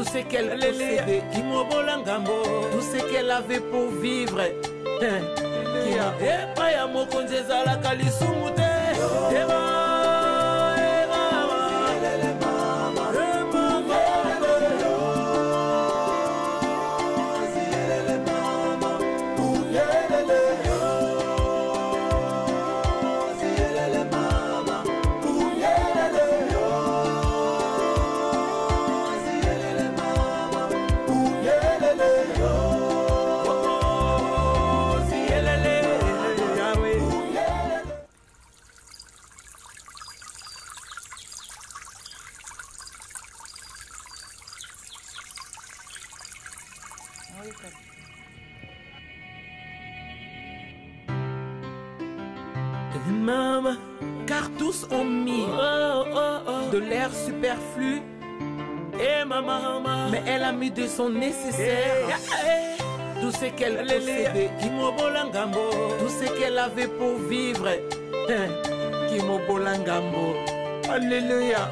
ce qu'elle possédait, tout ce qu'elle avait pour vivre. Maman, car tous ont mis de l'air superflu. Mais elle a mis de son nécessaire. Tout ce qu'elle possédait, tout ce qu'elle avait pour vivre. Alléluia.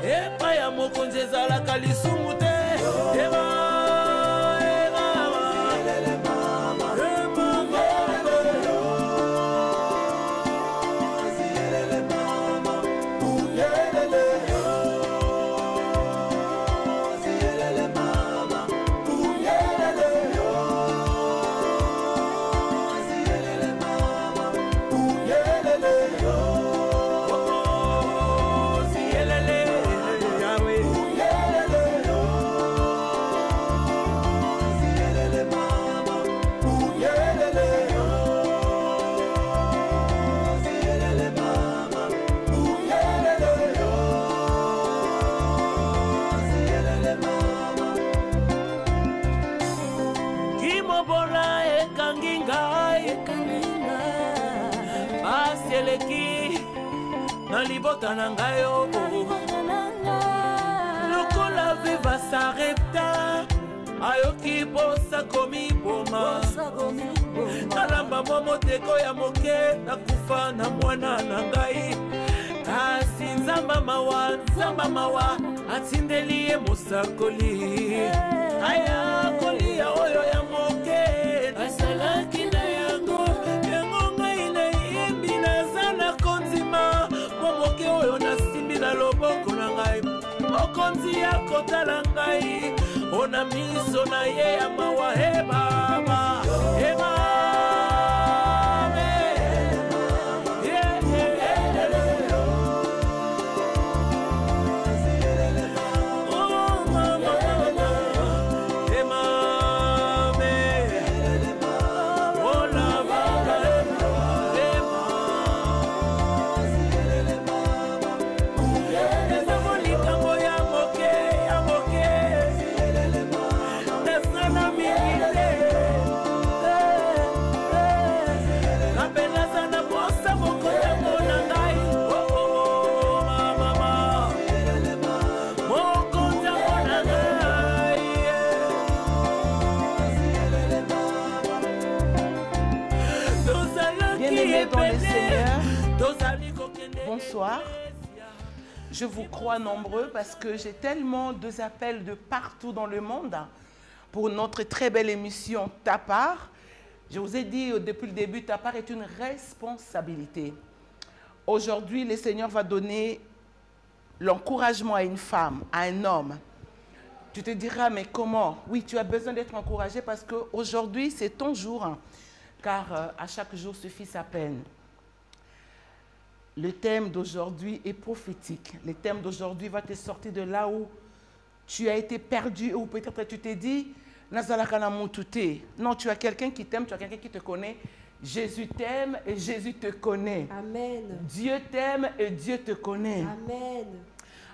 Libota nangayo lokola viva sarepta ayoki bosa komi boma alamba momoteko ya moke nakufa na mwana nangai kasi nzamba mawa atindeli ye mosakoli aya kolia oyo ya moke asalaki na yango ngai na yimbi nazana konzima moke oyo nasimbi na loboko na ngai mokonzi ya kotala ngai ona miso na ye ya mawa hebaba Bonsoir, je vous crois nombreux parce que j'ai tellement d'appels de partout dans le monde pour notre très belle émission Ta Part. Je vous ai dit depuis le début, Ta Part est une responsabilité. Aujourd'hui, le Seigneur va donner l'encouragement à une femme, à un homme. Tu te diras, mais comment? Oui, tu as besoin d'être encouragé parce qu'aujourd'hui, c'est ton jour, car à chaque jour suffit sa peine. Le thème d'aujourd'hui est prophétique. Le thème d'aujourd'hui va te sortir de là où tu as été perdu ou peut-être tu t'es dit, non, tu as quelqu'un qui t'aime, tu as quelqu'un qui te connaît. Jésus t'aime et Jésus te connaît. Amen. Dieu t'aime et Dieu te connaît. Amen.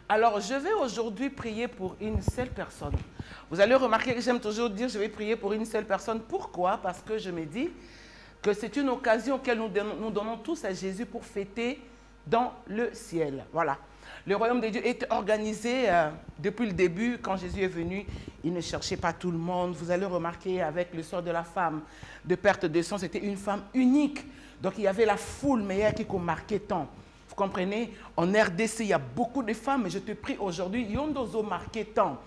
Alors, je vais aujourd'hui prier pour une seule personne. Vous allez remarquer que j'aime toujours dire, je vais prier pour une seule personne. Pourquoi? Parce que je me dis que c'est une occasion que nous donnons tous à Jésus pour fêter dans le ciel. Voilà. Le royaume de Dieu est organisé depuis le début. Quand Jésus est venu, il ne cherchait pas tout le monde. Vous allez remarquer avec le sort de la femme de perte de sang, c'était une femme unique. Donc il y avait la foule meilleure qui marquait tant. Vous comprenez? En RDC, il y a beaucoup de femmes, mais je te prie aujourd'hui, Yondozo marquait tant.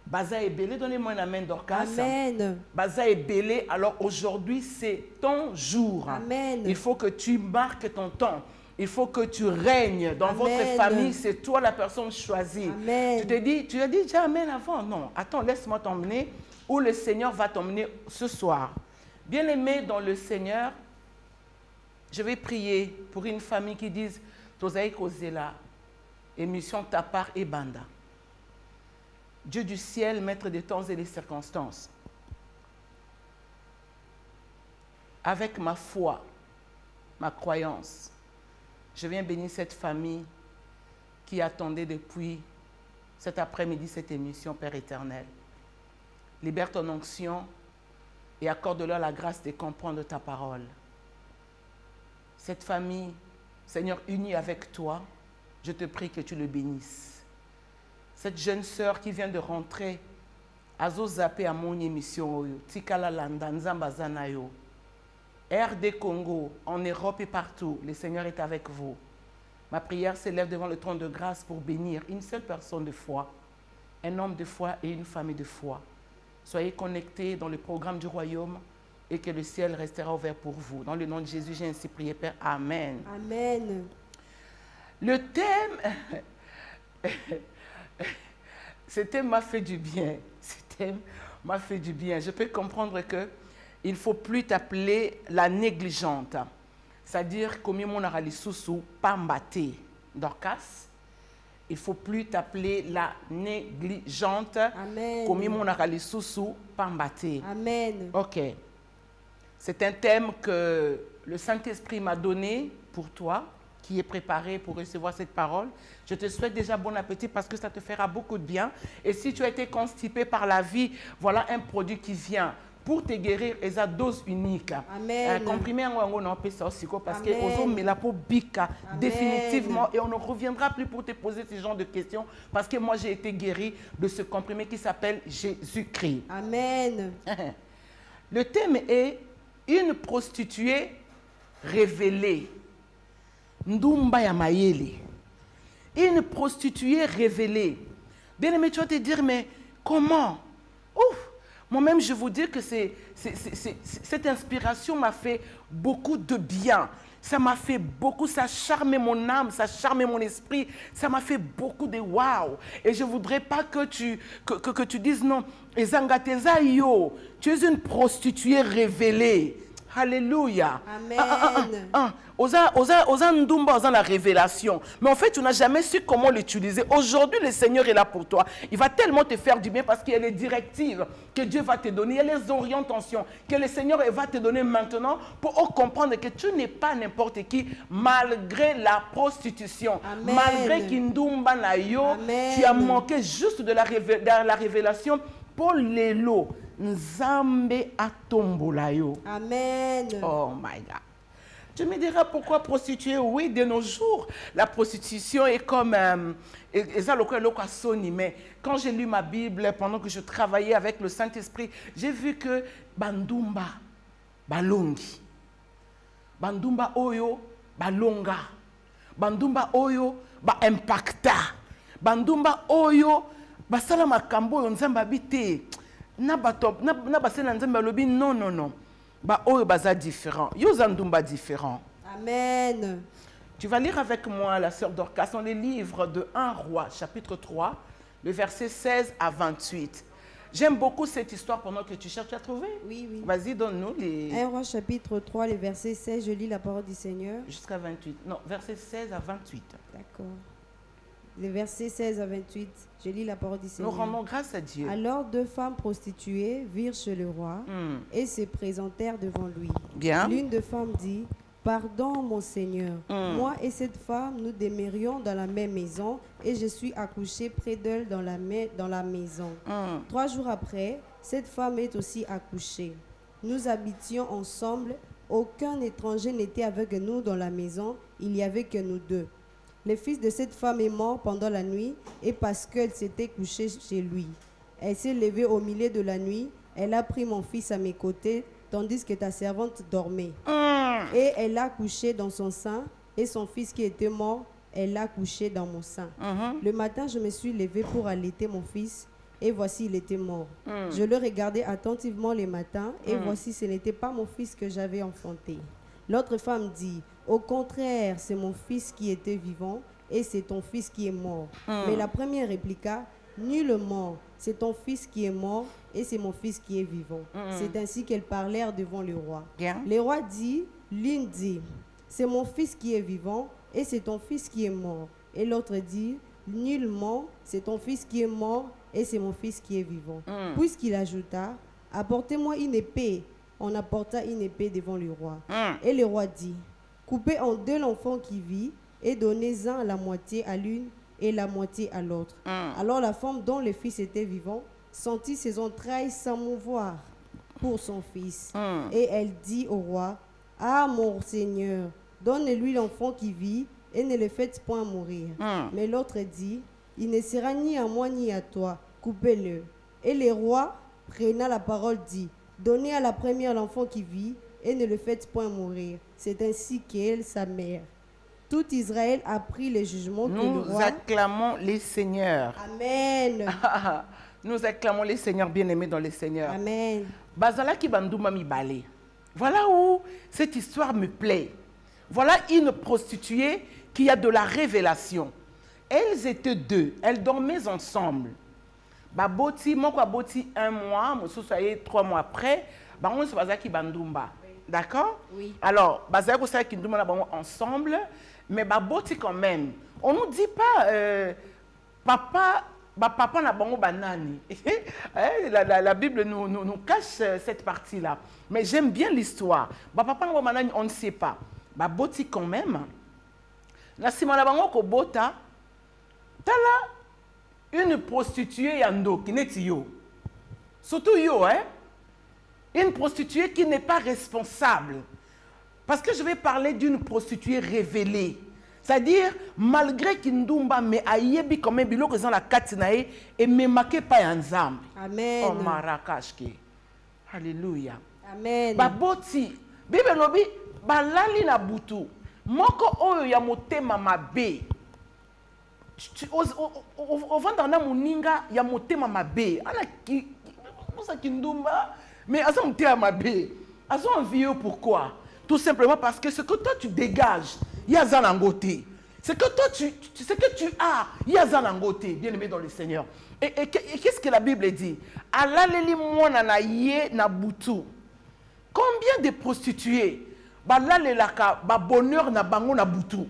Baza est belé, donnez-moi un amen Dorcas. Amen. Baza est belé, alors aujourd'hui c'est ton jour. Amen. Il faut que tu marques ton temps. Il faut que tu règnes dans Amen. votre famille. C'est toi la personne choisie. Amen. Tu as dit déjà amen avant? Non, attends, laisse-moi t'emmener où le Seigneur va t'emmener ce soir. Bien-aimé dans le Seigneur, je vais prier pour une famille qui dise Tozaï Kozela, émission ta part et banda. Dieu du ciel, maître des temps et des circonstances. Avec ma foi, ma croyance, je viens bénir cette famille qui attendait depuis cet après-midi cette émission, Père éternel. Libère ton onction et accorde-leur la grâce de comprendre ta parole. Cette famille, Seigneur, unie avec toi, je te prie que tu le bénisses. Cette jeune sœur qui vient de rentrer, Azo Zappé à mon émission, Tikala Landa, Nzamba Zanayo, RD Congo, en Europe et partout, le Seigneur est avec vous. Ma prière s'élève devant le trône de grâce pour bénir une seule personne de foi, un homme de foi et une famille de foi. Soyez connectés dans le programme du royaume et que le ciel restera ouvert pour vous. Dans le nom de Jésus, j'ai ainsi prié, Père. Amen. Amen. Le thème, ce thème m'a fait du bien. Ce thème m'a fait du bien. Je peux comprendre que il ne faut plus t'appeler la négligente. C'est-à-dire, comme on a dit sous pambaté Dorcas, il ne faut plus t'appeler la négligente. Amen. Comme on a dit sous pambaté. Amen. Ok. C'est un thème que le Saint-Esprit m'a donné pour toi, qui est préparé pour recevoir cette parole. Je te souhaite déjà bon appétit parce que ça te fera beaucoup de bien. Et si tu as été constipé par la vie, voilà un produit qui vient pour te guérir et sa dose unique. Amen. Comprimé en parce que Amen. aux hommes, mais là pour bica Amen. définitivement et on ne reviendra plus pour te poser ce genre de questions parce que moi j'ai été guéri de ce comprimé qui s'appelle Jésus-Christ. Amen. Le thème est une prostituée révélée. Ndumba ya mayele. Une prostituée révélée. Bien aimé, tu vas te dire, mais comment? Ouf! Moi-même, je vous dis que cette inspiration m'a fait beaucoup de bien. Ça m'a fait beaucoup, ça a charmé mon âme, ça a charmé mon esprit, ça m'a fait beaucoup de waouh. Et je ne voudrais pas que tu dises non. Ezangateza yo, tu es une prostituée révélée. Alléluia. Amen. Osa ndumba, osa la révélation. Mais en fait, tu n'as jamais su comment l'utiliser. Aujourd'hui, le Seigneur est là pour toi. Il va tellement te faire du bien parce qu'il y a les directives que Dieu va te donner. Il y a les orientations que le Seigneur va te donner maintenant pour comprendre que tu n'es pas n'importe qui malgré la prostitution. Amen. Malgré qu'indumba na yo, Amen. tu as manqué juste de la révélation pour les lots. Nzambe atombola yo. Amen. Oh my God. Tu me diras pourquoi prostituée? Oui, de nos jours, la prostitution est comme... mais quand j'ai lu ma Bible, pendant que je travaillais avec le Saint-Esprit, j'ai vu que Bandumba, Balongi, Bandumba Oyo, Balonga, Bandumba Oyo, Ba Impacta, Bandumba Oyo, Basala Makambo, Nzamba Bite, non. Bah, oh, baza différent. Yozandumba différent. Amen. Tu vas lire avec moi, la sœur Dorcas, dans les livres de 1 Roi, chapitre 3, le verset 16 à 28. J'aime beaucoup cette histoire pendant que tu cherches à trouver. Oui, oui. Vas-y, donne-nous les... 1 Roi, chapitre 3, le verset 16, je lis la parole du Seigneur. Jusqu'à 28. Non, verset 16 à 28. D'accord. Le verset 16 à 28, je lis la parole du Seigneur. Nous rendons grâce à Dieu. Alors 2 femmes prostituées virent chez le roi et se présentèrent devant lui. Bien. L'une des femmes dit, « Pardon, mon Seigneur, moi et cette femme, nous demeurions dans la même maison et je suis accouchée près d'elle dans la maison. 3 jours après, cette femme est aussi accouchée. Nous habitions ensemble, aucun étranger n'était avec nous dans la maison, il n'y avait que nous deux. Le fils de cette femme est mort pendant la nuit et parce qu'elle s'était couchée chez lui. Elle s'est levée au milieu de la nuit, elle a pris mon fils à mes côtés tandis que ta servante dormait. Et elle l'a couché dans son sein et son fils qui était mort, elle l'a couché dans mon sein. Le matin, je me suis levée pour allaiter mon fils et voici, il était mort. Je le regardais attentivement les matins, et voici, ce n'était pas mon fils que j'avais enfanté. L'autre femme dit, au contraire, c'est mon fils qui était vivant, et c'est ton fils qui est mort. Mais la première répliqua, nullement, c'est ton fils qui est mort, et c'est mon fils qui est vivant. C'est ainsi qu'elles parlèrent devant le roi. Le roi dit, l'une dit, c'est mon fils qui est vivant, et c'est ton fils qui est mort. Et l'autre dit, nullement, c'est ton fils qui est mort, et c'est mon fils qui est vivant. Puisqu'il ajouta, apportez-moi une épée. On apporta une épée devant le roi. Et le roi dit, coupez en deux l'enfant qui vit, et donnez-en la moitié à l'une et la moitié à l'autre. Alors la femme dont le fils était vivant sentit ses entrailles s'émouvoir pour son fils. Et elle dit au roi, ah mon Seigneur, donne-lui l'enfant qui vit et ne le faites point mourir. Mais l'autre dit, il ne sera ni à moi ni à toi, coupez-le. Et le roi, prenant la parole, dit, donnez à la première l'enfant qui vit et ne le faites point mourir. C'est ainsi qu'elle, sa mère. Tout Israël a pris le jugement que le roi... Nous acclamons les seigneurs. Amen. Nous acclamons les seigneurs bien-aimés dans les seigneurs. Amen. Bazalaki Bandouma Mibale. Voilà où cette histoire me plaît. Voilà une prostituée qui a de la révélation. Elles étaient deux. Elles dormaient ensemble. Baboti, moi quoi boti 1 mois, moi soyez 3 mois après. On se bazaki Bandoumba. D'accord? Oui. Alors, bazaki ça qui nous ensemble, mais baboti quand même. On nous dit pas papa n'a pas banani. La Bible nous cache cette partie-là. Mais j'aime bien l'histoire. Papa n'a pas banani, on ne sait pas. Baboti quand même. La simana bango ko bota. Tala une prostituée yando qui n'est yo. Surtout yo, hein? Une prostituée qui n'est pas responsable. Parce que je vais parler d'une prostituée révélée. C'est-à-dire, malgré Kindumba, mais ayebi comme un bilo que dans la katinae et me marqué pas ensemble. Amen. Oh marakashke. Alléluia. Amen. Baboti, Bible lobi, balali na butu. Moko oyo ya motema mabe. Au vendana muninga ya motema mabe. Ana ki, ça Kindumba, mais asa motema mabe. Asa envieux pourquoi? Tout simplement parce que ce que toi tu dégages, il y a Zanangote. Ce que toi ce que tu as, il y a Zanangote, bien aimé dans le Seigneur. Et qu'est-ce que la Bible dit? Alaleli mwana na ye na butu. Combien de prostituées balalelaka ba bonheur na bango na butu?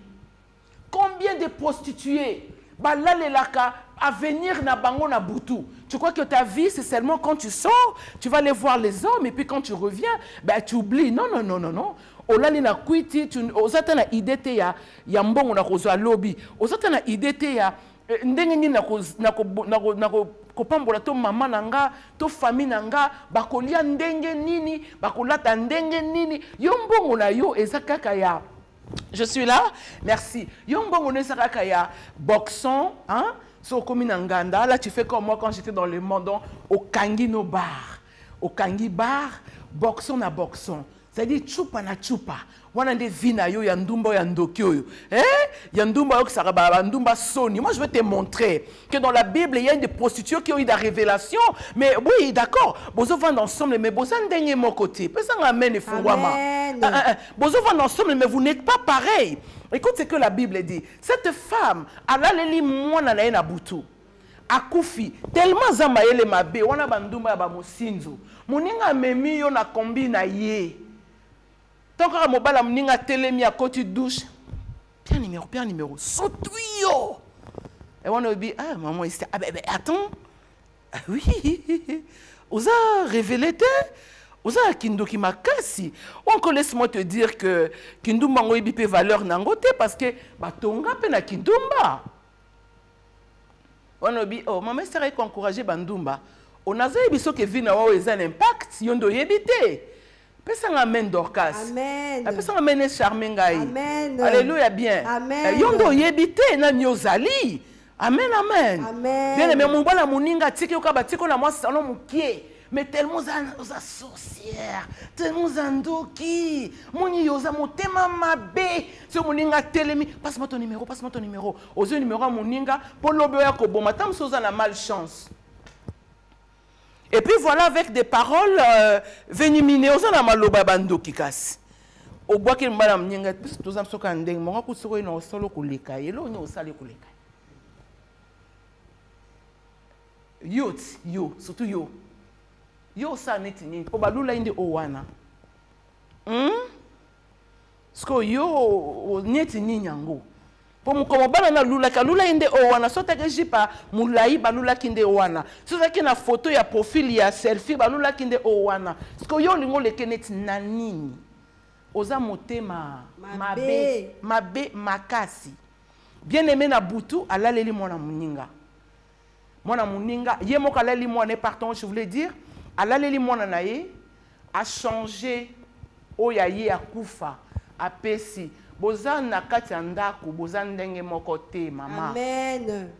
Combien de prostituées balalelaka avenir na bango na butu? Tu crois que ta vie c'est seulement quand tu sors, tu vas aller voir les hommes et puis quand tu reviens, ben tu oublies. Non non non non non. Olali na kwiti tu ozata na idete ya mbongo na kozwa lobby. Ozata na idete ya ndenge nini na kopambola to mama nanga, to famille nanga, bakolia ndenge nini, bakolata ndenge nini. Yo mbongo na yo ezakaka ya. Je suis là, merci. Yo mbongo na ezakaka ya boxon, hein? So comme Nganda, là tu fais comme moi quand j'étais dans le monde au Kangi no bar. Au Kangi bar, boxon na boxon. C'est-à-dire chupa na chupa. Wana nde vina yo ya ndumba ya ndokyo yo. Ya ndumba yo kisaraba ndumba soni. Moi je vais te montrer que dans la Bible il y a des prostituées qui ont eu des révélations. Mais oui, d'accord. Bozo vont ensemble mais bozo ndenge mon côté. Pesa ngamen efungwama. Bozo vont ensemble mais vous n'êtes pas pareil. Écoute ce que la Bible dit. Cette femme, alaleli mwana na ye na butu. Akufi, tellement zamayele mabe, wana bandumba ya ba mosinzo. Moninga memi yo na kombi na ye. Tant que mobala moninga telemi à côté douche. Bien numéro. Surtout yo. Et on a dit, ah maman, ah ben attends. Ah oui. Osa révélé te. Osa kindo ki makasi. Encore laisse-moi te dire que kindumba ngo ibipe valeur nangote parce que batonga pe na kindumba. On a dit, oh maman serait encourager bandumba. On a dit biso que vina wa eza un impact yondo yebite. Pesa ngamen Dorcas. Amen. Pesa ngamen Charmengai. Amen. Alléluia bien. Amen. Yondo yebite na nyozali. Amen amen. Amen. Bien mais mon bala moninga tiki okaba tiko na moi salon mukie. Mais tellement za sorcière, tellement zandoki, moni yoza motema mabe, ce moninga telemi, passe-moi ton numéro, passe-moi ton numéro. Ozo numéro moninga, pour l'obéir ko bon matam soza na malchance. Et puis voilà, avec des paroles venimine, on a maloba bando kikas. Au bois qu'il m'a amené, puisque tous les gens qui ont dit, moi, je suis un solo kuleka, et là, on est au salé kuleka. Yo, surtout yo. Yo, ça n'est pas ni. Pour balou la inde owana. Parce que yo, n'est ni nyango. Pour me commander na lula inde owana, soit que j'ai pas moulaï balula kinde owana. Soit que na photo ya profil ya selfie balula kinde owana. Parce que yo lingo le kenet nanini. Oza motema mabe makasi. Bien aimé na butu alaleli mona muninga. Mona muninga ye moka alali mona pardon je voulais dire alaleli mona naye a changé oyaye akufa apesi. Bozan na kati ya ndako bozan ndenge moko te mama. Amen.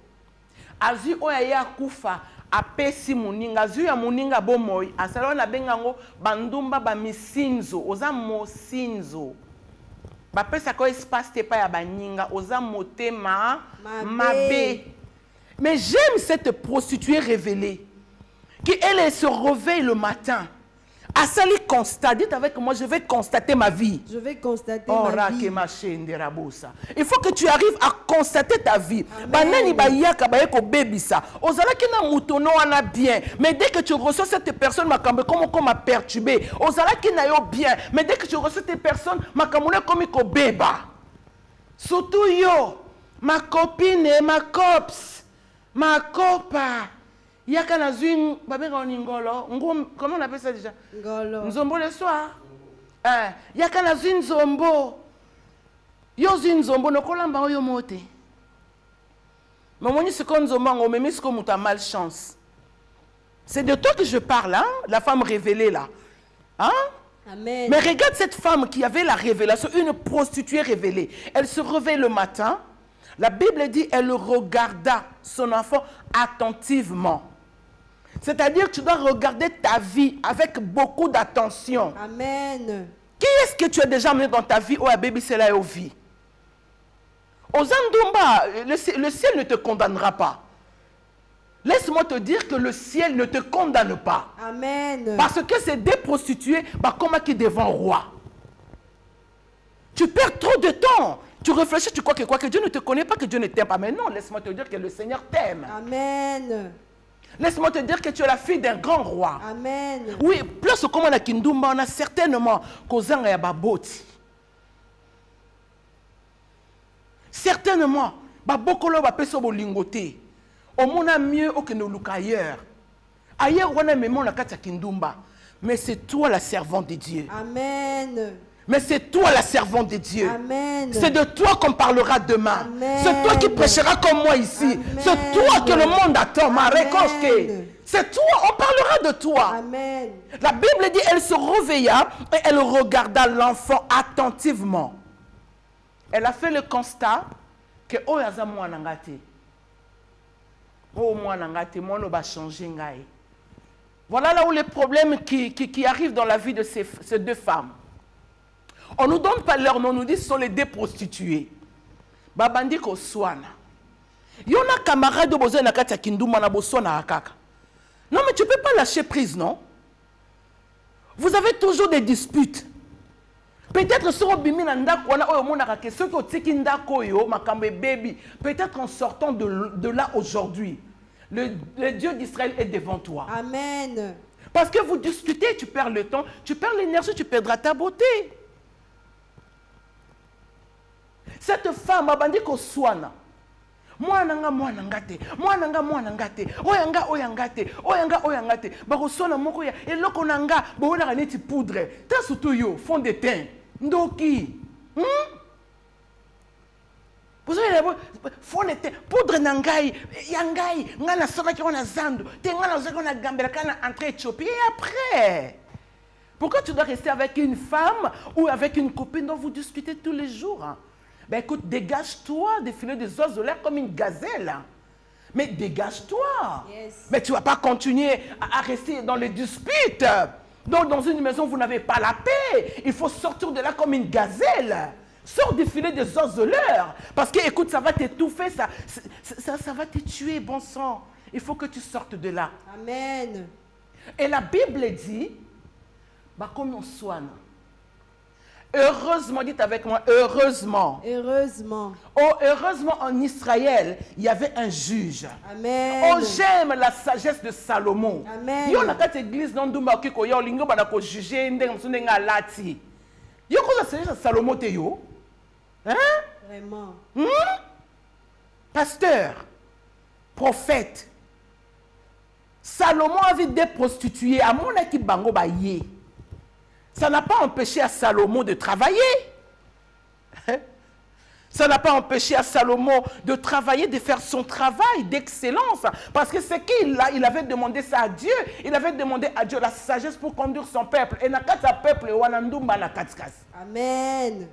Azu oyaye akufa apesi muninga azu ya muninga bomoi asalo na bengango bandumba ba misinzo oza mosinzo bapesa ko espace te pa ya baninga oza motema mabe. Mais j'aime cette prostituée révélée qui elle se réveille le matin. À ça, il constate. Dites avec moi, je vais constater ma vie. Je vais constater ma vie. Il faut que tu arrives à constater ta vie. Mais dès que tu reçois cette personne, comme m'a perturbé. Bien. Mais dès que tu reçois cette personne, comme beba. Surtout yo, ma copine, ma cops, ma copa. Il y a qu'un azun, comment on appelle ça déjà? Ngolo. Nzombo le soir. Il y a qu'un azun zombo. Yo zun zombo, no kolamba oyo mote. Mais moi, ce qu'on zombo, on me met ce qu'on a malchance. C'est de toi que je parle, hein? La femme révélée là. Hein? Amen. Mais regarde cette femme qui avait la révélation, une prostituée révélée. Elle se réveille le matin. La Bible dit, elle regarda son enfant attentivement. C'est-à-dire que tu dois regarder ta vie avec beaucoup d'attention. Amen. Qui est-ce que tu as déjà amené dans ta vie ou à baby c'est là au vie? Aux Andumba, le ciel ne te condamnera pas. Laisse-moi te dire que le ciel ne te condamne pas. Amen. Parce que c'est des prostituées, comme qui devant roi. Tu perds trop de temps. Tu réfléchis, tu crois que Dieu ne te connaît pas, que Dieu ne t'aime pas. Mais non, laisse-moi te dire que le Seigneur t'aime. Amen. Laisse-moi te dire que tu es la fille d'un grand roi. Amen. Oui, plus comme on a Kindumba, on a certainement Kozanga ya baboti. Certainement, babokolo ba peso bolingote. Au monde a mieux que nous look ailleurs. Ailleurs, on a même on a kata Kindumba. Mais c'est toi la servante de Dieu. Amen. Mais c'est toi la servante de Dieu. C'est de toi qu'on parlera demain. C'est toi qui prêcheras comme moi ici. C'est toi que le monde attend. C'est toi, on parlera de toi. Amen. La Bible dit, elle se réveilla et elle regarda l'enfant attentivement. Elle a fait le constat que oh yaza mwana ngate. Oh mwana ngate, mwana ba changer ngai. Voilà là où les problèmes qui arrivent dans la vie de ces deux femmes. On ne nous donne pas leur nom, on nous dit que ce sont les deux prostituées. Babandi ko swana. Yona camarade de bozo na kati kinduma na boswana akaka. Non mais tu peux pas lâcher prise, non? Vous avez toujours des disputes. Peut-être sur bimina ndako wana oyo monaka ke ceux qui otiki ndako yo makambe baby. Peut-être en sortant de là aujourd'hui, le Dieu d'Israël est devant toi. Amen. Parce que vous discutez, tu perds le temps, tu perds l'énergie, tu perdras ta beauté. Cette femme a bandé ko swana. Mwananga mwanangate, mwananga oyangate. Bako swana moko ya eloko nanga boona kaneti poudre. Ta surtout yo fond de teint. Ndoki. Vous avez fond de teint, poudre nangai, yangai, ngana soka ki ona zandu, te ngana soka ona gambela kana entre Éthiopie et après. Pourquoi tu dois rester avec une femme ou avec une copine dont vous discutez tous les jours? Ben écoute, dégage-toi des filets des os de l'air comme une gazelle. Mais dégage-toi. Yes. Mais tu ne vas pas continuer à rester dans les disputes. Donc dans une maison, vous n'avez pas la paix. Il faut sortir de là comme une gazelle. Sors des filets des os de l'air. Parce que écoute, ça va t'étouffer, ça va te tuer, bon sang. Il faut que tu sortes de là. Amen. Et la Bible dit, bah, comme on soigne. Heureusement, dites avec moi, heureusement. Heureusement. Oh, heureusement, en Israël, il y avait un juge. Amen. Oh, j'aime la sagesse de Salomon. Amen. Yo na kati église non dumba ki ko yo lingo bana ko juger ndenge msunde nga lati. Yo ko la sagesse de Salomon te yo? Hein? Vraiment. Pasteur, prophète. Salomon avait des prostituées. À mon équipe bango ba yé. Ça n'a pas empêché à Salomon de travailler. Ça n'a pas empêché à Salomon de travailler, de faire son travail d'excellence. Parce que c'est qu'il il avait demandé ça à Dieu. Il avait demandé à Dieu la sagesse pour conduire son peuple. Et nakata peuple wanandumba na katskas. Amen.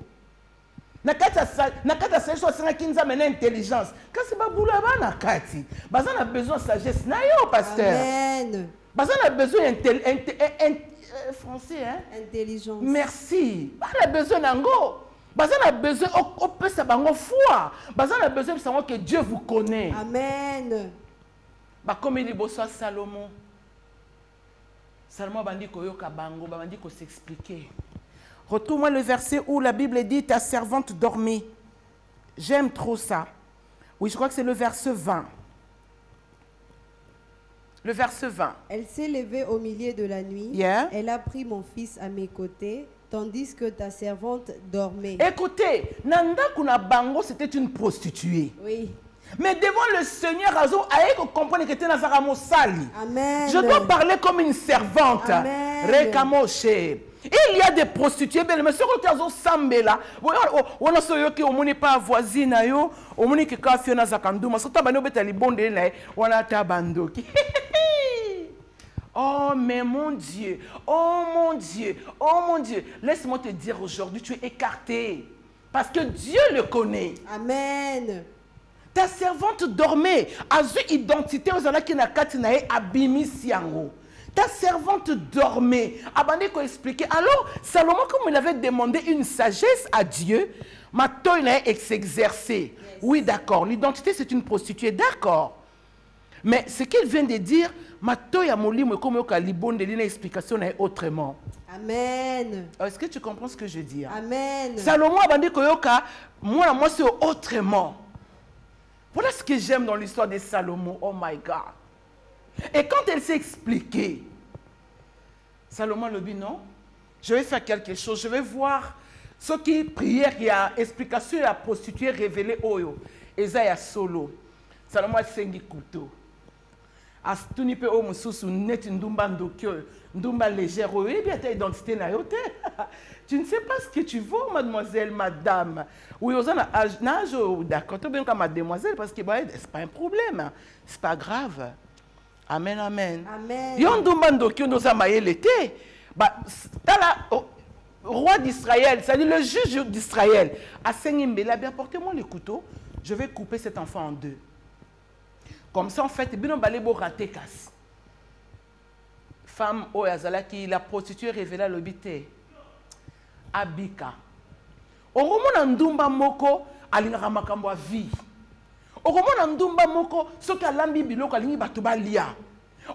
Nakata sagesse osanga kinza mena intelligence. Kasi babula ba nakati. Bazan a besoin de sagesse na yo pasteur. Amen. Bazan a besoin français, hein? Intelligence. Merci. On a besoin d'ango. On a besoin de foi. On a besoin de savoir que Dieu vous connaît. Amen. Comme il dit Salomon. Salomon bandi koyoka bango, bandi ko s'expliquer. Retourne-moi le verset où la Bible dit ta servante dormait. J'aime trop ça. Oui, je crois que c'est le verset 20. Le verset 20. Elle s'est levée au milieu de la nuit. Yeah. Elle a pris mon fils à mes côtés, tandis que ta servante dormait. Écoutez, Nanda Kuna Bango, c'était une prostituée. Oui. Mais devant le Seigneur, Azo, aïe comprendre que tu es dans sali. Amen. Je dois parler comme une servante. Amen. Rekamoshe. Il y a des prostituées, mais ce que tu as sambela, on a ce qui on n'est pas voisine, on est que quand tu as zakanduma, so tu as betali bonde là, on a tabandoki. Oh, mais mon Dieu, oh mon Dieu, oh mon Dieu. Laisse-moi te dire aujourd'hui, tu es écarté. Parce que Dieu le connaît. Amen. Ta servante dormait. Azu identité aux alaki na katinae abimi siango. Ta servante dormait. Abandé qu'on expliquer. Alors, Salomon, comme il avait demandé une sagesse à Dieu, maintenant il a s'exercer. Yes. Oui, d'accord. L'identité, c'est une prostituée. D'accord. Mais ce qu'il vient de dire, maintenant il y a mon livre comme il y a une explication autrement. Amen. Est-ce que tu comprends ce que je dis? Amen. Salomon a dit que moi c'est autrement. Voilà ce que j'aime dans l'histoire de Salomon. Oh my God. Et quand elle s'est expliquée, Salomon le dit non, je vais faire quelque chose, je vais voir ce qui prière, il y a explication de la prostituée révélée Oyo. Esaïa solo. Salomon a sengi couteau. Astuni pe o mususu net ndumba ndokyo, ndumba légère, oui, bien ta identité na yote. Tu ne sais pas ce que tu vaux, mademoiselle, madame. Oui, aux âge, d'accord, tu es bien comme mademoiselle, parce que c'est pas un problème, c'est pas grave. Amen, amen. Amen. Yon ndumba ndokyo noza mayelete. Bah, roi d'Israël, c'est-à-dire le juge d'Israël, a Sengimbela, bien portez-moi le couteau, je vais couper cet enfant en deux. Comme ça, en fait, femme Oyazala qui la prostituée révéla l'obité. Abika. Oromona ndumba moko alingaka makambo a vie. Oromona ndumba moko soki alambi biloko alingi bato balia.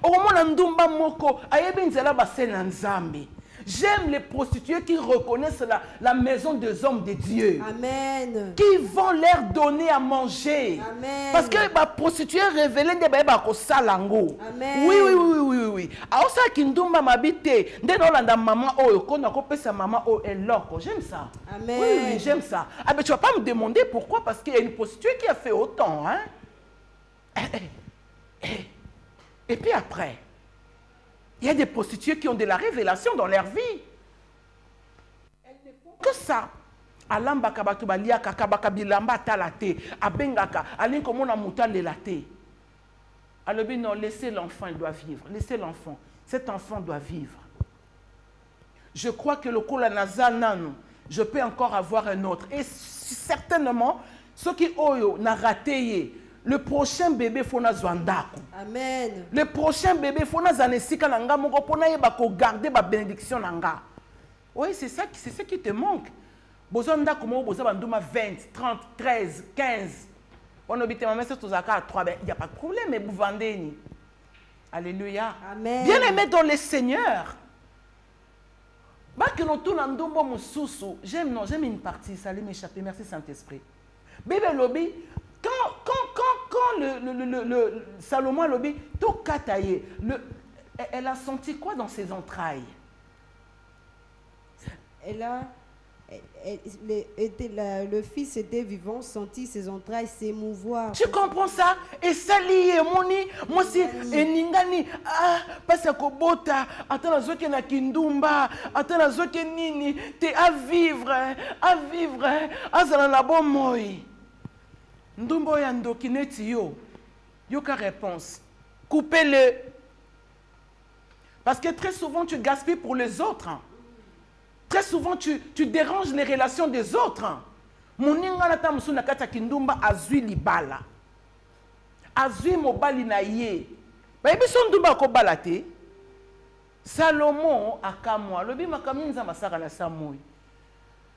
Oromona ndumba moko ayebi nzela basena nzambe. J'aime les prostituées qui reconnaissent la maison des hommes de Dieu. Amen. Qui vont leur donner à manger. Amen. Parce que les prostituées révélées ne sont pas salango. Amen. Oui. Alors ça qui nous m'habite. Dès qu'on a maman oh qu'on a coupé sa maman oh elle loco. J'aime ça. Amen. Oui, j'aime ça. Ah mais tu vas pas me demander pourquoi parce qu'il y a une prostituée qui a fait autant, hein. Et puis après. Il y a des prostituées qui ont de la révélation dans leur vie. Elles ne font que ça. Alamba kabatuba liaka kabaka bilamba talate abengaka alinko mona muta lelate. Alors non, laissez l'enfant, il doit vivre. Laissez l'enfant. Cet enfant doit vivre. Je crois que le Kola Nazal, je peux encore avoir un autre. Et certainement, ceux qui ont raté. Le prochain bébé, il faut Zwandako. Amen. Le prochain bébé, il faut Zanesika Nanga Moko pour garder la bénédiction Nanga. Oui, c'est ça qui te manque. Besoin d'Ako, besoin de 20, 30, 13, 15. On habite ma mère, c'est à 3. Il n'y a pas de problème, mais vous vendez. Alléluia. Amen. Bien-aimés dans le Seigneur. J'aime une partie, ça allait m'échapper. Merci Saint-Esprit. Bébé lobby, quand le Salomon lobby, tout kataye, elle a senti quoi dans ses entrailles? Le fils était vivant, sentit ses entrailles s'émouvoir. Tu comprends ça? Et ça lié, moi si eningani parce que bota attends zoke na kindumba attends zoke nini te à vivre azala na bon moi ndumbo ya ndokineti yo ka réponse coupez-le parce que très souvent tu gaspilles pour les autres. Très souvent, tu déranges les relations des autres. Moninga na tamusu na kata kindumba azui libala. Azui mobali na ye. Ba yebiso ndumba ko balate. Salomon akamwa lobi makaminza masaka na samoi.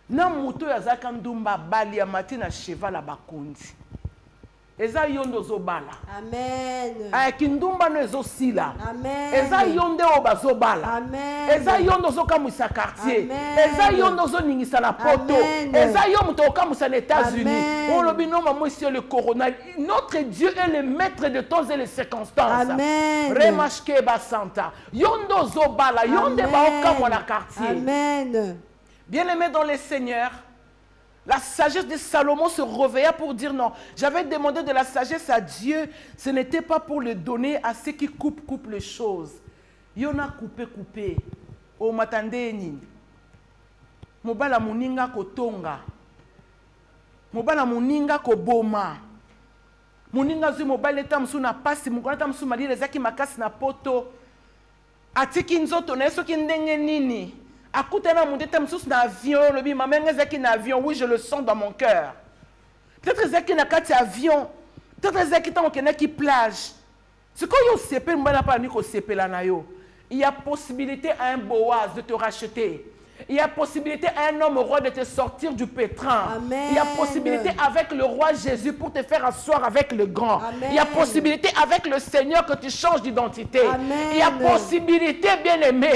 Na muto ya zaka ndumba bali ya matina cheval la bakundi. Eza yondo zobala. Amen. Kindumba no ezosila. Amen. Eza yonde obazobala. Amen. Eza yondo zokamwisa quartier. Amen. Eza yondo zoningisa na poto. Amen. Eza yondo tokamwisa na États-Unis. Amen. On lobi non maman monsieur le corona. Notre Dieu est le maître de temps et les circonstances. Amen. Remashke ba santa. Yondo zobala, yonde ba okamwa na quartier. Amen. Bien-aimés dans le Seigneur, la sagesse de Salomon se réveilla pour dire non. J'avais demandé de la sagesse à Dieu. Ce n'était pas pour le donner à ceux qui coupent les choses. Il y en a coupé. Oh, m'attendez, ni. Mobala muninga ko tonga. Mobala muninga ko boma. Muninga zu mobala etam su na pasi. Mukona tam su mali rezaki makasi na poto. Atiki nzoto na yeso ki ndenge nini. Akutana mon détem sous l'avion, le ma mère est un avion, oui je le sens dans mon cœur. Peut-être que na kati avion, peut-être que t'as qui plage. Ce qu'on y a CP, moi n'a pas ni qu'on CP là na yo. Il y a possibilité à un Boaz de te racheter. Il y a possibilité à un homme roi de te sortir du pétrin. Amen. Il y a possibilité avec le roi Jésus pour te faire asseoir avec le grand. Amen. Il y a possibilité avec le Seigneur que tu changes d'identité. Amen. Il y a possibilité, bien-aimé.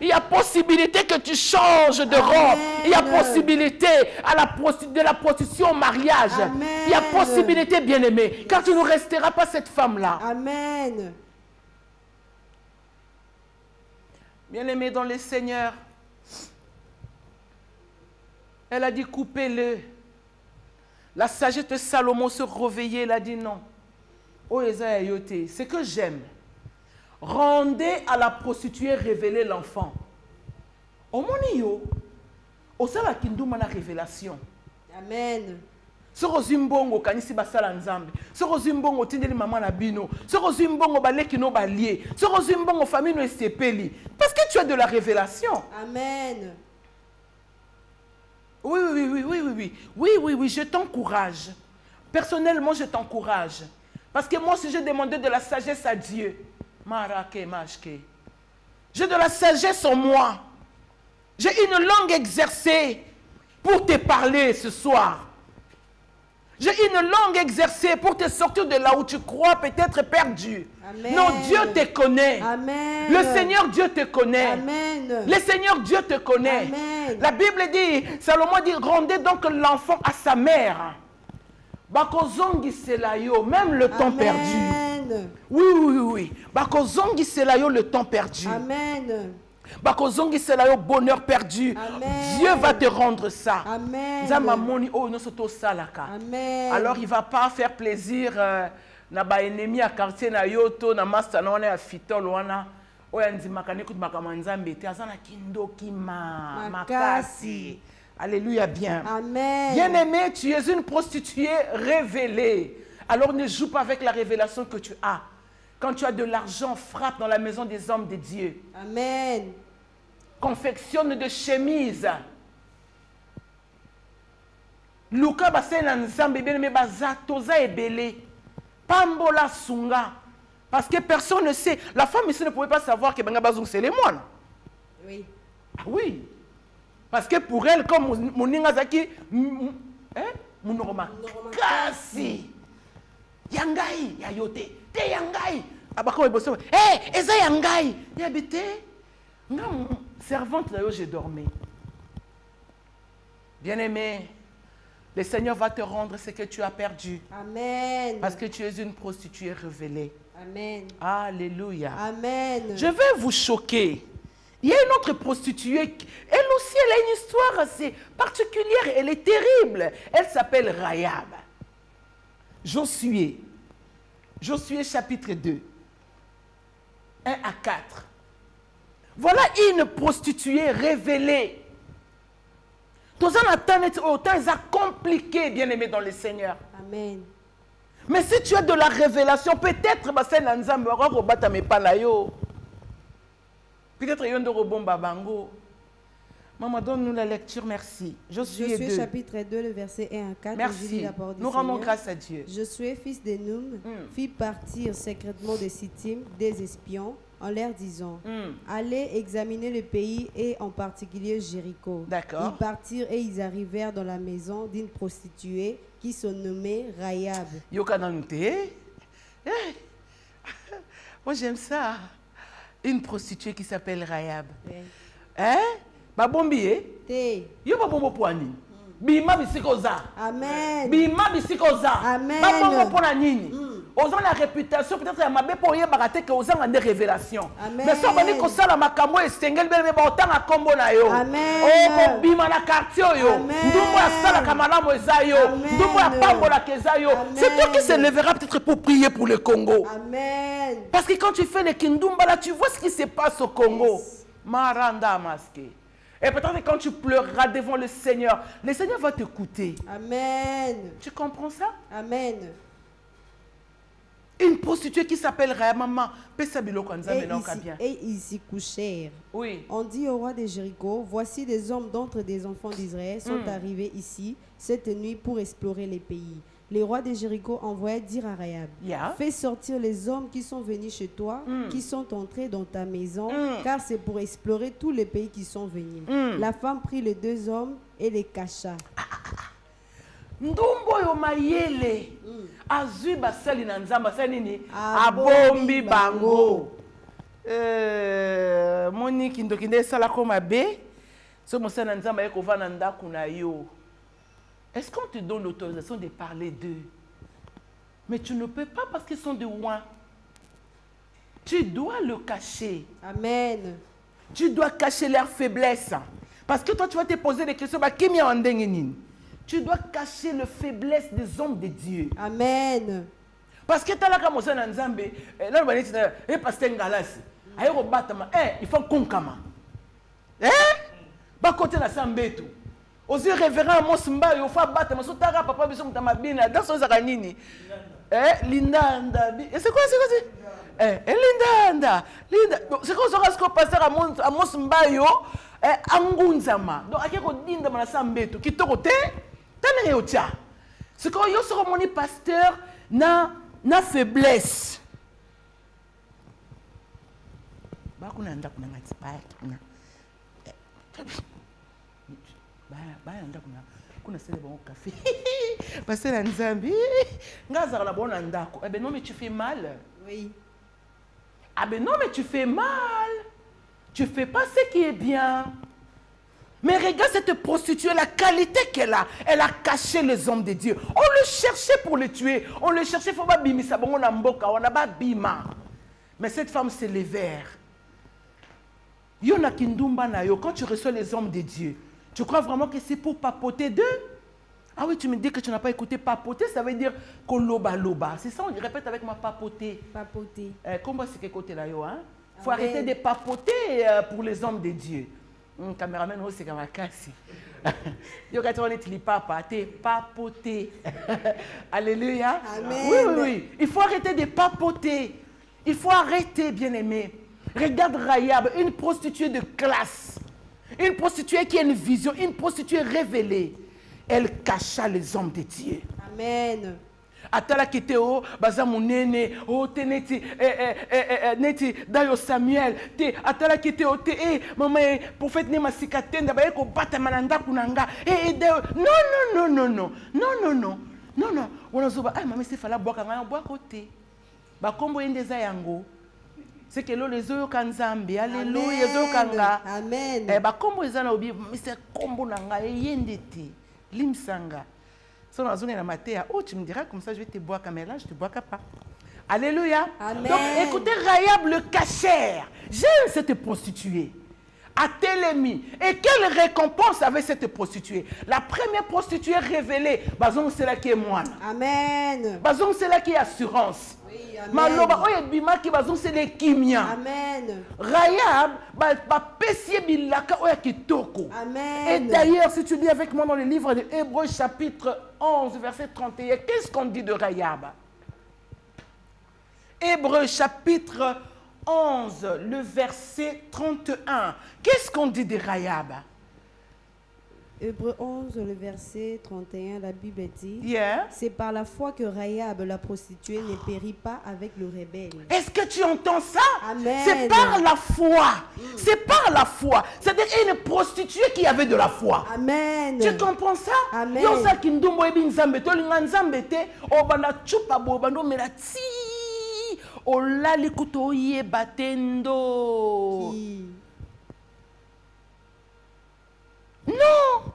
Il y a possibilité que tu changes de robe. Il y a possibilité de la prostitution au mariage. Amen. Il y a possibilité, bien-aimé. Car tu ne resteras pas cette femme-là. Amen. Bien-aimé dans le Seigneur, elle a dit coupez-le. La sagesse de Salomon se réveillait, elle a dit non. Oh Esaïoté, ce que j'aime, rendez à la prostituée révéler l'enfant. Au monio, au sala kinduma na révélation. Amen. Soko zimbongo kanisi basala nzambe. Soko zimbongo tindeli maman na bino. Soko zimbongo baleki no balie. Soko zimbongo famille no esepeli. Parce que tu as de la révélation. Amen. Oui, je t'encourage. Personnellement, je t'encourage. Parce que moi, si j'ai demandé de la sagesse à Dieu, j'ai de la sagesse en moi. J'ai une langue exercée pour te parler ce soir. J'ai une langue exercée pour te sortir de là où tu crois peut-être perdu. Amen. Non, Dieu te connaît. Amen. Le Seigneur Dieu te connaît. Amen. Le Seigneur Dieu te connaît. Amen. La Bible dit, Salomon dit, rendez donc l'enfant à sa mère. Bakozongi selayo, même le temps perdu. Oui. Bakozongi selayo, le temps perdu. Amen. Bakozongi selayo, bonheur perdu. Amen. Dieu va te rendre ça. Amen. Amen. Alors il ne va pas faire plaisir na ba ennemi à quartier na yoto na master na wana ya fitol wana oya ndimaka nekut makamanzambe te azana kindoki makasi. Alléluia bien. Amen. Bien-aimé, tu es une prostituée révélée. Alors ne joue pas avec la révélation que tu as. Quand tu as de l'argent, frappe dans la maison des hommes de Dieu. Amen. Confectionne de chemises. Luka basena nzambe bien-aimé baza toza ebele. Pambola sunga. Parce que personne ne sait. La femme ici ne pouvait pas savoir que Benga Bazoum c'est les moines. Oui. Ah oui. Parce que pour elle, comme Moninga Zaki, Munoroma Kasi. Yangai, Yayote, Te Yangai. Abako eboso. Eh, eza yangai. Ya bité. Nga servante là je dormais. Bien-aimé, le Seigneur va te rendre ce que tu as perdu. Amen. Parce que tu es une prostituée révélée. Amen. Alléluia. Amen. Je vais vous choquer. Il y a une autre prostituée. Elle aussi, elle a une histoire assez particulière. Elle est terrible. Elle s'appelle Rahab. Josué chapitre 2. 1 à 4. Voilà une prostituée révélée. Tous en attendent autant compliqué, bien aimé dans le Seigneur. Amen. Mais si tu as de la révélation, peut-être peut-être yon de rebomba bango. Maman, donne-nous la lecture, merci. Josué 2. Chapitre 2, le verset 1 à 4. Merci. Nous rendons grâce à Dieu. Josué, fils de Noum, fit partir secrètement de Sittim des espions en leur disant, allez examiner le pays et en particulier Jéricho. D'accord. Ils partirent et ils arrivèrent dans la maison d'une prostituée qui se nommait Rahab. Yokanante. Moi j'aime ça. Une prostituée qui s'appelle Rahab. Hein? Babombi, Te. Yo babombo poani. Bima bisikoza. Amen. Bima bisikoza. Amen. Babombo pona nini. Osant la réputation peut-être à ma bé pour y barater que osant des révélations. Amen. Mais ça va dire que ça la makambo et stengel bel ba autant à combo na yo. Amen. Oh bima na quartier yo. Amen. Ndumbo ya sala kamala moza yo. Amen. Ndumbo ya pambo la keza yo. C'est toi qui se lèvera peut-être pour prier pour le Congo. Amen. Parce que quand tu fais le kindumba là, tu vois ce qui se passe au Congo. Yes. Maranda masqué. Et peut-être quand tu pleureras devant le Seigneur va t'écouter. Amen. Tu comprends ça? Amen. Une prostituée qui s'appelle Rahab, maman. Et ils s'y couchèrent. Oui. On dit au roi de Jéricho, voici des hommes d'entre des enfants d'Israël sont arrivés ici cette nuit pour explorer les pays. Les rois de Jéricho envoyaient dire à Rahab, fais sortir les hommes qui sont venus chez toi, qui sont entrés dans ta maison, car c'est pour explorer tous les pays qui sont venus. La femme prit les deux hommes et les cacha. Ndumbo yo mayele azui basali na nzamba sali nini abombi bango moni kindokinde sala ko mabe so mosana nzamba yeko vana ndaku na yo. Est-ce qu'on te donne l'autorisation de parler d'eux? Mais tu ne peux pas parce qu'ils sont de loin. Tu dois le cacher. Amen. Tu dois cacher leur faiblesse. Parce que toi, tu vas te poser des questions. Tu dois cacher la faiblesse des hommes de Dieu. Amen. Parce que tu as là comme ça dans Nzambe, là on dit eh pasteur Ngalas, ayo batama il faut konkama. Ba côté la sambetu. Aux yeux révérend Mosmba, il faut batama so tara papa biso mutama bina dans so zaka nini. Lindanda. Et c'est quoi Lindanda. C'est quoi ce que pasteur à Mosmba yo angunzama. Donc akeko dinda na sambetu kitoko te. C'est quand yo sera mon pasteur na faiblesse. Ba kuna nda kuna ngati ba kuna. Ba nda kuna sele bon café. Passer la Nzambi. Ngaza la bonne ndako. Eh ben non mais tu fais mal. Oui. Ah ben non mais tu fais mal. Tu fais pas ce qui est bien. Mais regarde cette prostituée, la qualité qu'elle a. Elle a caché les hommes de Dieu. On le cherchait pour le tuer. On le cherchait, il faut pas bimi ça, on a mboka, on a pas bima. Mais cette femme s'est levée. Yona kindumba na yo, quand tu reçois les hommes de Dieu, tu crois vraiment que c'est pour papoter d'eux? Ah oui, tu me dis que tu n'as pas écouté papoter, ça veut dire koloba loba. C'est ça, on répète avec ma papoter. Papoter. Comment c'est que côté là yo, hein? Il faut arrêter de papoter pour les hommes de Dieu. Caméraman, c'est comme un casse. Yo quand on est papa, t'es papoter. Alléluia. Amen. Oui, oui, oui. Il faut arrêter de papoter. Il faut arrêter, bien-aimé. Regarde Rahab, une prostituée de classe. Une prostituée qui a une vision, une prostituée révélée. Elle cacha les hommes de Dieu. Amen. Atala kiteo baza munene o teneti neti dayo Samuel te atala kiteo te maman prophète ne masikatenda ba ko bata mananda kunanga non on a zoba maman c'est fala boka ngana boka te bakombo yendeza yango. C'est que les oyo kanzambe, alléluia, les oyo kanga. Amen. Bakombo ezana obi, mais c'est kombo nanga yendete, limsanga. Son azonga na matéa, oh tu me diras comme ça je vais te boire comme là, je te bois pas. Alléluia. Amen. Donc écoutez Rahab le cachère. J'aime cette prostituée. À Télémi. Et quelle récompense avait cette prostituée? La première prostituée révélée, bazong c'est là qui est moine. Amen. Bazong c'est là qui est assurance. Oui, amen. Maloba oye bima ki bazong c'est les kimia. Amen. Rahab ba pesie bilaka oya kitoko. Amen. Et d'ailleurs si tu lis avec moi dans le livre de Hébreux chapitre 11 verset 31, qu'est-ce qu'on dit de Rahab? Hébreux chapitre 11, le verset 31. Qu'est-ce qu'on dit de Rahab? Hébreux 11, le verset 31, la Bible dit, Yeah. c'est par la foi que Rahab, la prostituée, ne périt pas avec le rebelle. Est-ce que tu entends ça? Amen. C'est par la foi. C'est par la foi. C'est-à-dire une prostituée qui avait de la foi. Amen. Tu comprends ça? Amen. Yo sa kindumbo ebi nzambe to linga nzambe te obanda chupa bo bando mela ti olali kuto ye batendo. Non.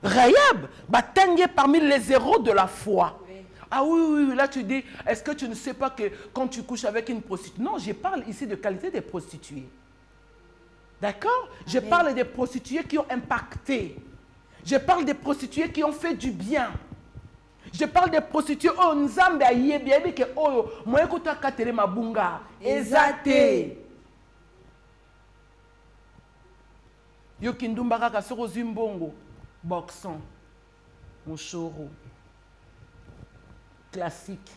Rahab batangé parmi les héros de la foi. Oui. Ah oui, oui, oui, là tu dis, est-ce que tu ne sais pas que quand tu couches avec une prostituée? Non, je parle ici de qualité des prostituées. D'accord? Je parle des prostituées qui ont impacté. Je parle des prostituées qui ont fait du bien. Je parle des prostituées. Oh, nzambe aye bien que oh, moi écoute à katele mabunga. Ezate. Yo kindumbaka kasoko zimbongo. Boxon. Moshoro. Classique.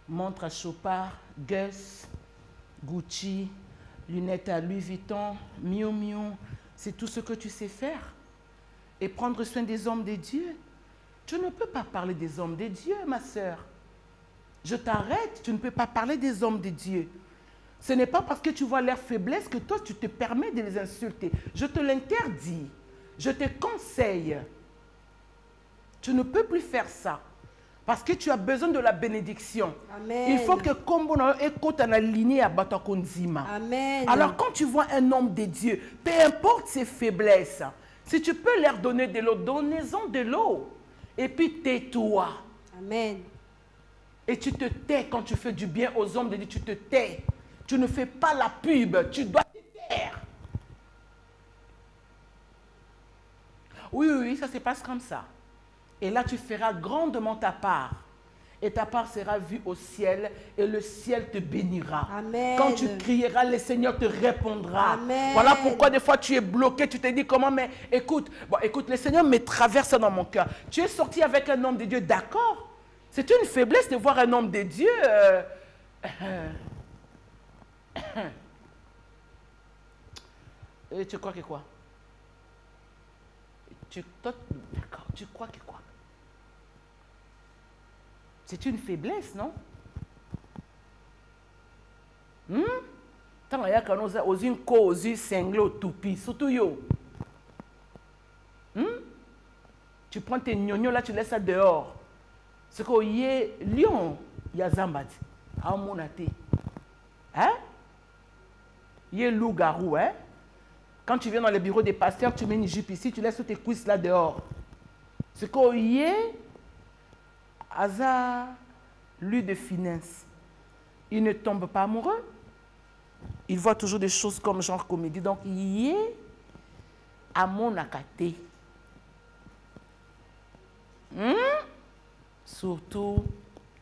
Montre à Chopard. Guess. Gucci. Lunettes à Louis Vuitton. Miu Miu. C'est tout ce que tu sais faire. Et prendre soin des hommes de Dieu. Tu ne peux pas parler des hommes de Dieu, ma sœur. Je t'arrête, tu ne peux pas parler des hommes de Dieu. Ce n'est pas parce que tu vois leur faiblesse que toi, tu te permets de les insulter. Je te l'interdis. Je te conseille. Tu ne peux plus faire ça. Parce que tu as besoin de la bénédiction. Amen. Il faut que comme on écoute en aligné à Batakonzima. Amen. Alors quand tu vois un homme de Dieu, peu importe ses faiblesses, si tu peux leur donner de l'eau, donnez-en de l'eau. Et puis tais-toi. Amen. Et tu te tais quand tu fais du bien aux hommes de Dieu, tu te tais. Tu ne fais pas la pub, tu dois te taire. Oui, oui, oui, ça se passe comme ça. Et là, tu feras grandement ta part. Et ta part sera vue au ciel et le ciel te bénira. Amen. Quand tu crieras, le Seigneur te répondra. Amen. Voilà pourquoi des fois tu es bloqué, tu te dis comment, mais écoute, bon, écoute, le Seigneur me traverse dans mon cœur. Tu es sorti avec un homme de Dieu, d'accord. C'est une faiblesse de voir un homme de Dieu. Et tu crois que quoi? D'accord, tu crois que quoi? C'est une faiblesse, non? Tant qu'il y a une cause, surtout yo. Tu prends tes gnognos là, tu laisses ça dehors. C'est qu'il y a lion, il y a zambati. À mon athée. Hein? Il y a loup-garou, hein? Quand tu viens dans les bureaux des pasteurs, tu mets une jupe ici, tu laisses toutes tes cuisses là dehors. C'est qu'il y a hasard, lui de finesse. Il ne tombe pas amoureux. Il voit toujours des choses comme genre comédie. Donc, il est à mon akaté. Surtout,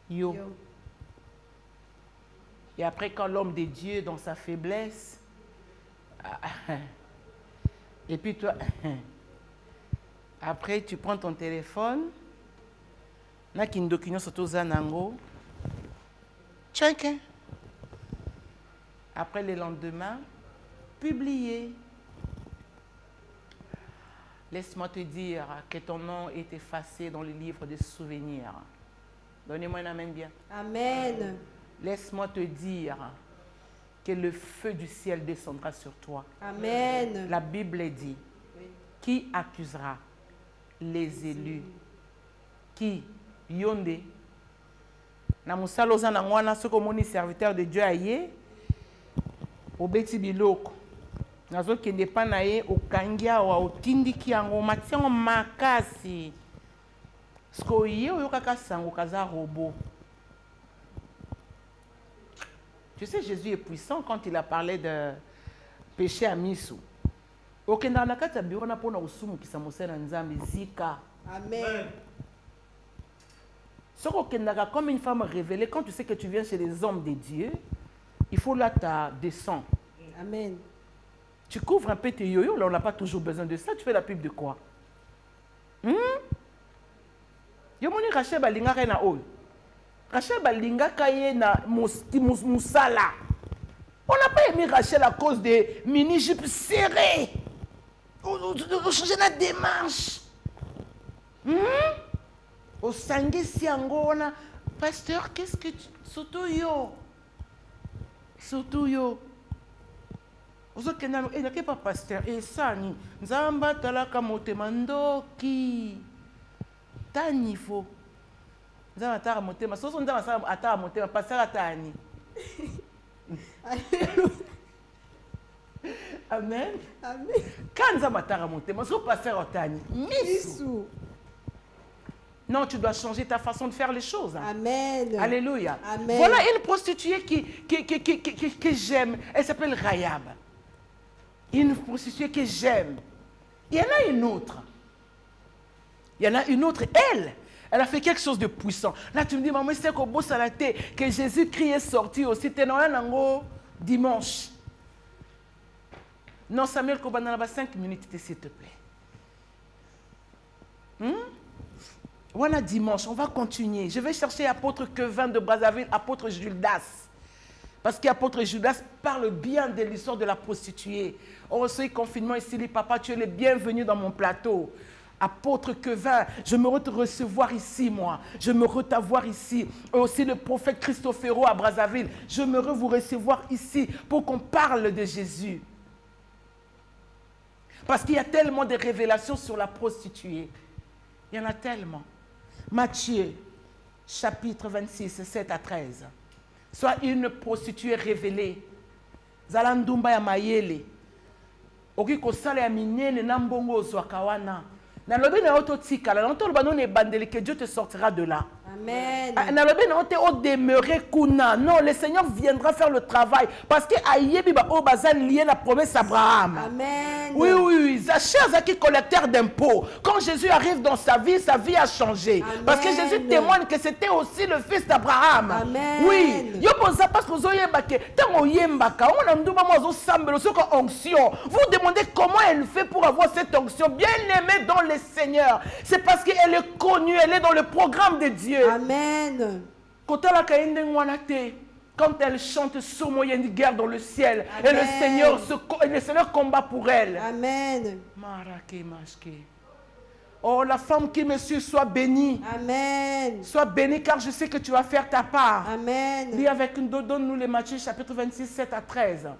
yo. Et après, quand l'homme de Dieu, dans sa faiblesse, et puis toi, après, tu prends ton téléphone, après le lendemain, publier. Laisse-moi te dire que ton nom est effacé dans le livre des souvenirs. Donnez-moi un amen bien. Amen. Laisse-moi te dire que le feu du ciel descendra sur toi. Amen. La Bible dit, qui accusera les élus? Qui? Yonde. na musala oza na ngwana soko moni serviteur de Dieu aye obeti biloko nazo kende pa na ye okangia wa otindiki yango matiango makasi sko ye oyokaka sango kaza robot. Tu sais, Jésus est puissant quand il a parlé de péché à Missou. Okenda na kati ya bureau na pona usumu kisa mosela nzambe zika. Amen. Ce que comme une femme révélée, quand tu sais que tu viens chez les hommes de Dieu, il faut là ta descendre. Amen. Tu couvres un peu tes yo-yo, là on n'a pas toujours besoin de ça. Tu fais la pub de quoi? Yo moni Rachel balinga na ol. Rachel balinga kaye na musala. On n'a pas aimé Rachel à cause des mini-jupes serrées. On changer la démarche. Au sangue siangona, pasteur, qu'est-ce que tu... Surtout yo. Ozokenda et n'est pas pasteur et ça ni nzamba talaka motema ndoki. Ta niveau. Nzamba tara motema, soso nzamba atara motema pasteur atani. Amen. Amen. Quand nzamba tara motema, soso pasteur atani. Misu. Non, tu dois changer ta façon de faire les choses. Amen. Alléluia. Amen. Voilà une prostituée que j'aime. Elle s'appelle Rahab. Une prostituée que j'aime. Il y en a une autre. Elle a fait quelque chose de puissant. Là, tu me dis, maman, c'est qu'au beau salaté, que Jésus-Christ est sorti aussi. Tu es dans un dimanche. Non, Samuel, qu'on va 5 minutes, s'il te plaît. Voilà dimanche, on va continuer. Je vais chercher apôtre Kevin de Brazzaville, apôtre Judas. Parce qu'apôtre Judas parle bien de l'histoire de la prostituée. On reçoit le confinement ici, dit, papa, tu es le bienvenu dans mon plateau. Apôtre Kevin, je me recevoir ici, moi. Je me t'avoir ici. Et aussi le prophète Christophero à Brazzaville. Je me vous recevoir ici pour qu'on parle de Jésus. Parce qu'il y a tellement de révélations sur la prostituée. Il y en a tellement. Matthieu, chapitre 26, 7 à 13. Soit une prostituée révélée. Zalandumba ya mayele. Oki kosala ya minene na mbongo zwakawana. Na lobi na oto tikala. Na oto lobano ne bandeli que Dieu te sortira de là. Amen. Na lobi na oto demeurer kuna. Non, le Seigneur viendra faire le travail. Parce que ayebi ba o bazan lié la promesse Abraham. Amen. Oui. Zachère Zaki, collecteur d'impôts. Quand Jésus arrive dans sa vie a changé. Amen. Parce que Jésus témoigne que c'était aussi le fils d'Abraham. Amen. Oui. Parce que vous demandez comment elle fait pour avoir cette onction. Bien aimée dans le Seigneur. C'est parce qu'elle est connue, elle est dans le programme de Dieu. Amen. Quand elle chante sur moi, il y a une guerre dans le ciel. Amen. Et le Seigneur combat pour elle. Amen. Oh, la femme qui me suit, sois bénie. Amen. Sois bénie car je sais que tu vas faire ta part. Amen. Lis avec une donne-nous les Matthieu chapitre 26, 7 à 13.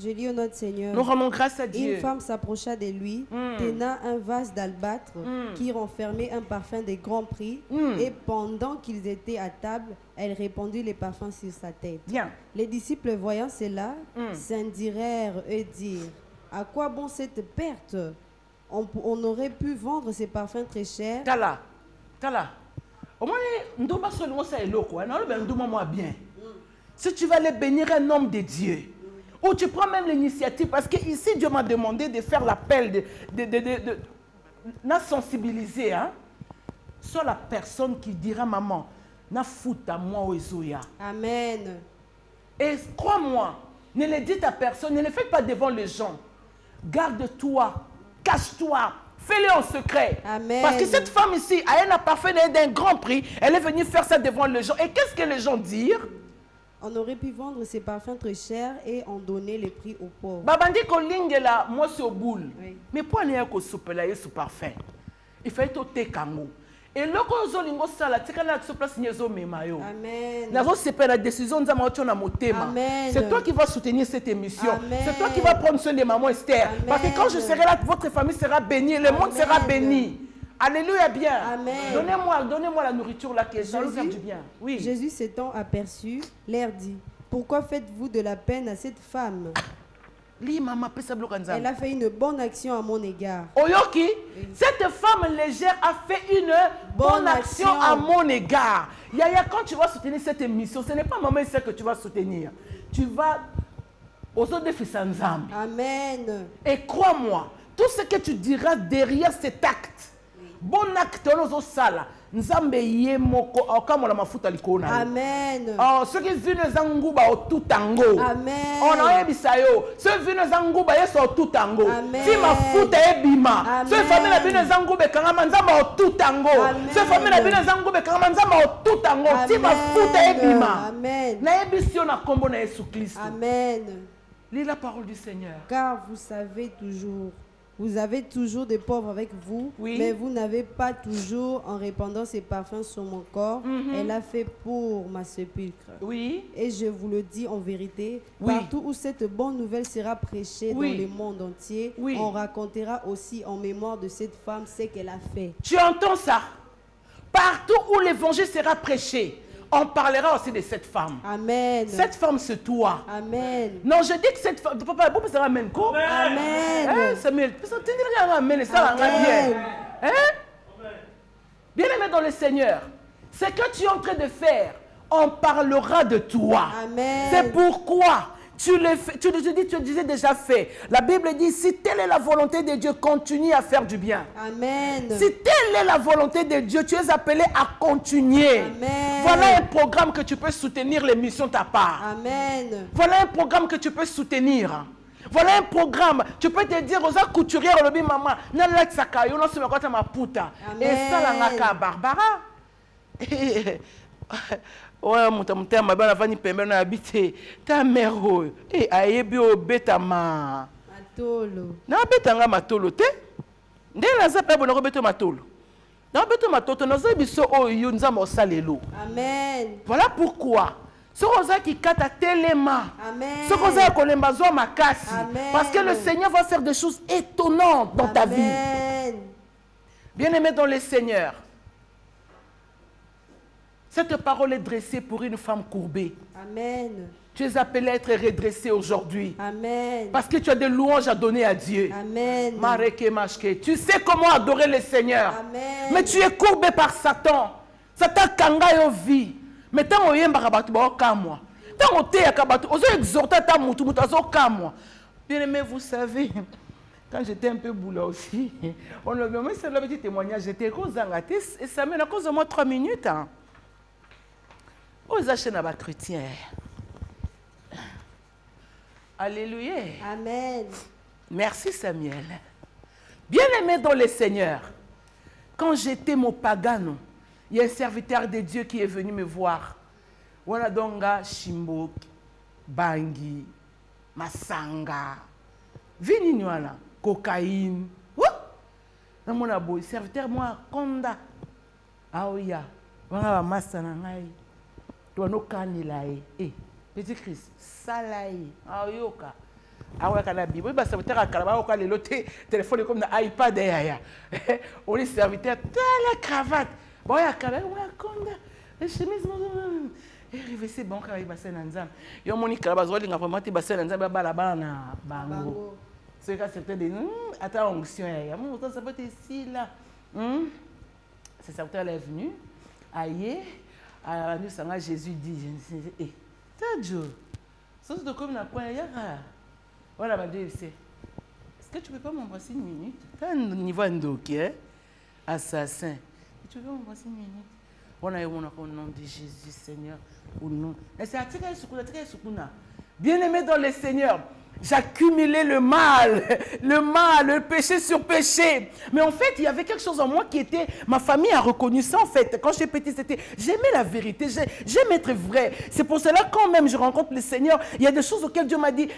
Je lis au nom du Seigneur. Nous rendons grâce à Dieu. Une femme s'approcha de lui, tenant un vase d'albâtre qui renfermait un parfum de grand prix. Et pendant qu'ils étaient à table, elle répandit les parfums sur sa tête. Bien. Les disciples, voyant cela, s'indirèrent et dirent, à quoi bon cette perte? On aurait pu vendre ces parfums très chers. Tala. Au moins, nous seulement ça est loco. Bien. Si tu vas aller bénir un homme de Dieu, ou tu prends même l'initiative, parce que ici Dieu m'a demandé de faire l'appel, de sensibiliser. Hein? Soit la personne qui dira, maman, na fout à moi au Ezoya. Amen. Et crois-moi, ne le dites à personne, ne le faites pas devant les gens. Garde-toi, cache-toi, fais-le en secret. Amen. Parce que cette femme ici, elle a parfait d'un grand prix, elle est venue faire ça devant les gens. Et qu'est-ce que les gens disent? On aurait pu vendre ces parfums très chers et en donner le prix aux pauvres. Babandi kolingela moi c'est au boule. Oui. Mais pour aller ko soupela yesu parfum. Il faut être kango. Et loko zolingo sala tikala so place nyezo memayo. Amen. Nazo c'est la décision nzama ocho na motema. Amen. C'est toi qui vas soutenir cette émission. Amen. C'est toi qui vas prendre soin de maman Esther. Amen. Parce que quand je serai là, votre famille sera bénie, le monde sera béni. Alléluia, bien. Amen. Donnez-moi la nourriture là qui est dans le faire du bien. Oui. Jésus s'étant aperçu, leur dit, pourquoi faites-vous de la peine à cette femme? Elle a fait une bonne action à mon égard. Oyoki, cette femme légère a fait une bonne action à mon égard. Yaya, quand tu vas soutenir cette émission, ce n'est pas maman que tu vas soutenir. Tu vas aux autres défis sans âme. Amen. Et crois-moi, tout ce que tu diras derrière cet acte, bon acte, on a ça. Nzambe yemoko okamola mafuta likona. Amen. Oh, ceux qui viennent zanguba au tout tango. Amen. On a bisayo. Ceux qui viennent zanguba yes au tout tango. Amen. Si mafuta ebima. Ceux famille la viennent zanguba kangama nzamba au tout tango. Ceux famille la viennent zanguba kangama nzamba au tout tango. Si mafuta ebima. Amen. Na ebisio na kombo na Yesu Christ. Amen. Lis la parole du Seigneur. Car vous avez toujours des pauvres avec vous, oui. Mais vous n'avez pas toujours, en répandant ses parfums sur mon corps, elle a fait pour ma sépulcre. Oui. Et je vous le dis en vérité, oui. Partout où cette bonne nouvelle sera prêchée oui. dans le monde entier, oui. On racontera aussi en mémoire de cette femme ce qu'elle a fait. Tu entends ça? Partout où l'évangile sera prêché, on parlera aussi de cette femme. Amen. Cette femme, c'est toi. Amen. Non, je dis que cette femme... Papa, vous pouvez amen quoi? Amen. Samuel, tu dis amen, ça va bien. Hein? Bien-aimé dans le Seigneur, ce que tu es en train de faire, on parlera de toi. Amen. C'est pourquoi tu le fais, tu disais déjà fait. La Bible dit, si telle est la volonté de Dieu, continue à faire du bien. Amen. Si telle est la volonté de Dieu, tu es appelé à continuer. Amen. Voilà un programme que tu peux soutenir les missions de ta part. Amen. Voilà un programme que tu peux soutenir. Voilà un programme. Tu peux te dire aux couturières, le bi maman, n'allez pas yo non se me kota ma puta. Et ça la ngaka Barbara. Ouais, muta mabana vani pembe na habité. Ta mère eh ayebi obeta ma. Matolo. Na betanga matolo te. Ndé na za pe bona ko matolo. Na beto matoto na za biso oyo nzamba osalelo. Amen. Voilà pourquoi ce qui kata telema. Amen. Ce qui kolemba zo makasi. Parce que le Seigneur va faire des choses étonnantes dans ta vie. Bien-aimé dans le Seigneur, cette parole est dressée pour une femme courbée. Amen. Tu es appelé à être redressé aujourd'hui. Amen. Parce que tu as des louanges à donner à Dieu. Amen. Tu sais comment adorer le Seigneur. Amen. Mais tu es courbé par Satan. Satan kanga yo vie. Mais tant on yemba kabatu ba okamwa. Tant on te yakabatu, ozo exhorter ta mutu mutu azo kamwa. Bien-aimé, vous savez, quand j'étais un peu boula aussi, on a même c'est le petit témoignage, j'étais kozangate et ça mène à cause de moi 3 minutes. Hein. Aux achètes à chrétien. Alléluia. Amen. Merci Samuel. Bien-aimé dans le Seigneur, quand j'étais mon pagano, il y a un serviteur de Dieu qui est venu me voir. Wana donga Shimbo, Bangi, Masanga, Vini Nywana, cocaïne. Dans mon abo, serviteur moi Konda. Aoya, wana massa na ngai. To no kanila e. Petit Christ, salaï. Aoyoka. Awa kana Bible, ba serviteur akala ba le loté téléphone comme na iPad ya. On est serviteur telle cravate. Bon, il y a quand même une chemise. Et c'est bon quand il y a un ensemble. Il y a un monique là-bas, il y a un ensemble, bango. C'est quand c'était des attends, onction. Ça peut être ici, là. C'est ça, elle est venue. Aïe, à nous, Jésus dit, eh, t'as Dieu. Ça, c'est comme la pointe. Voilà, ma Dieu, c'est. Est-ce que tu peux pas m'embrasser une minute? T'as un niveau endoqué, assassin. Tu veux m'embrasser une minute? On a eu au nom de Jésus, Seigneur. Au nom. Bien-aimé dans le Seigneur, j'accumulais le mal, le péché sur péché. Mais en fait, il y avait quelque chose en moi qui était... Ma famille a reconnu ça en fait. Quand j'étais petit, c'était... J'aimais la vérité, j'aime être vrai. C'est pour cela quand même je rencontre le Seigneur, il y a des choses auxquelles Dieu m'a dit,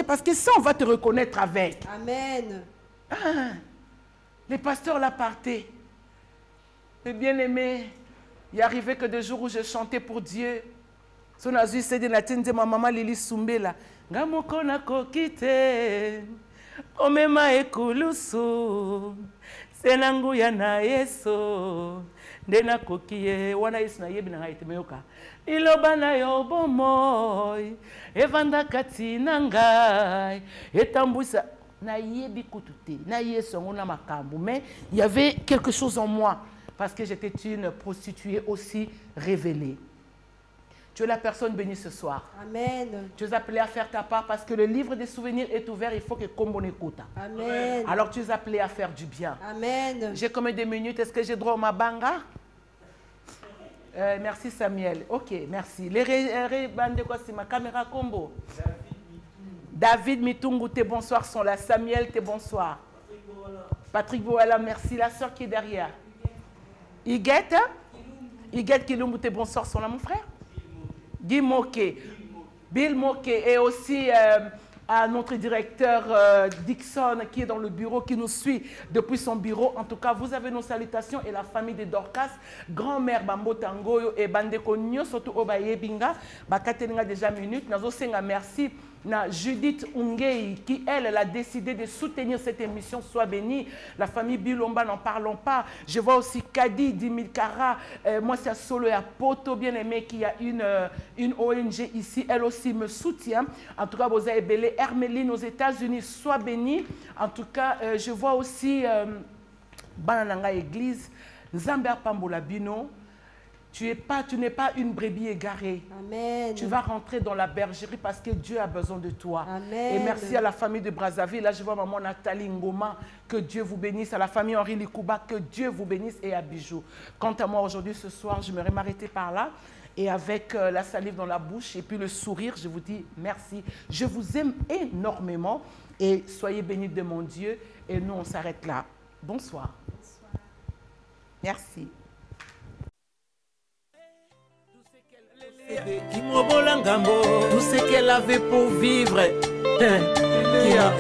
parce que ça, on va te reconnaître avec. Amen. Ah, les pasteurs là partaient. Et bien aimé, il arrivait que des jours où je chantais pour Dieu. Son azui c'est de la tienne de ma maman Lili Sumbela. Ngamoko na kokite, omema ekuluso. senangu ya na yeso ndena kokie wana yesu na yebi na ngaite meyoka iloba na yo bomoi evanda kati na ngai etambwisa na yebi kututé na yesu ngona makambo mais il y avait quelque chose en moi parce que j'étais une prostituée aussi révélée. Tu es la personne bénie ce soir. Amen. Tu es appelé à faire ta part parce que le livre des souvenirs est ouvert. Il faut que Kombo écoute. Amen. Alors tu es appelé à faire du bien. Amen. J'ai combien de minutes? Est-ce que j'ai droit au mabanga? Merci Samuel. Ok, merci. Les bandes de quoi c'est ma caméra Kombo? David Mitungu, tes bonsoirs sont là. Samuel, tes bonsoirs. Patrick Boala, merci. La soeur qui est derrière. Iguette? Iguette Kilumbu, tes bonsoirs sont là, mon frère. Guy Moké, Bill Moké et aussi à notre directeur Dixon qui est dans le bureau, qui nous suit depuis son bureau. En tout cas, vous avez nos salutations et la famille de Dorcas, grand-mère Bambo Tangoyo et Bandeko Nyo, surtout Obaye Binga, Bakatenga déjà minute. Nazo Senga, merci. Na Judith Ungei, qui elle a décidé de soutenir cette émission, soit bénie. La famille Bilomba, n'en parlons pas. Je vois aussi Kadi, Dimilkara, moi c'est à Solo et à Poto, bien aimé, qui a une ONG ici. Elle aussi me soutient. En tout cas, vous avez belé Hermeline aux États-Unis, soit bénie. En tout cas, je vois aussi Banananga Église, Nzamber Pambola Bino. Tu n'es pas une brebis égarée. Amen. Tu vas rentrer dans la bergerie parce que Dieu a besoin de toi. Amen. Et merci à la famille de Brazzaville. Là, je vois maman Nathalie Ngoma. Que Dieu vous bénisse. À la famille Henri Likouba. Que Dieu vous bénisse. Et à Bijou. Quant à moi, aujourd'hui, ce soir, je vais m'arrêter par là. Et avec la salive dans la bouche et puis le sourire, je vous dis merci. Je vous aime énormément. Et soyez bénis de mon Dieu. Et nous, on s'arrête là. Bonsoir. Bonsoir. Merci. Tout ce qu'elle avait pour vivre. Qui a